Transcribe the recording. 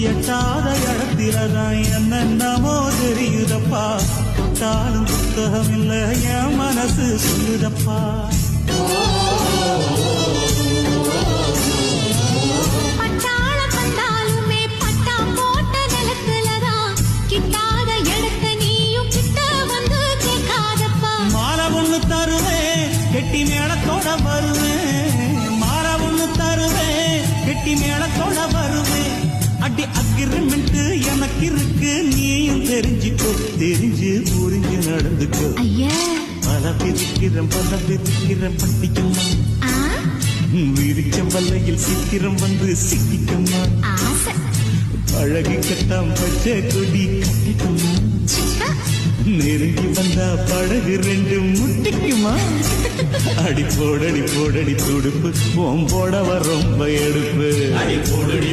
எட்டாத இடத்திலதான் என்னென்னமோ தெரியுதப்பா. தொட்டாலும் புத்தகம் இல்ல என் மனசு சொல்லுதப்பா. மாலை ஒண்ணு தருவேன் கெட்டி மேளத்தோட வருவேன். மாலை ஒண்ணு தருவேன் கெட்டி மேளத்தோட வருவேன். அடி அக்ரிமெண்ட் எனக்கு இருக்கு நீயும் தெரிஞ்சுக்கோ. தெரிஞ்சு புரிஞ்சு நடந்துக்கோ. பல பிரிக்கிறேன் பட்டிக்கம்மா. விரிச்சம் வல்லையில் சீக்கிரம் வந்து சிக்கிக்கம்மா. அழகிக்கட்டாம் பச்சை கொடி கட்டிக்கம்மா. நெருங்கி வந்தா படகு ரெண்டு முட்டிக்குமா. அடி போடடி துடுப்பு ஓம்போட ரொம்ப எடுப்பு. அடி போடடி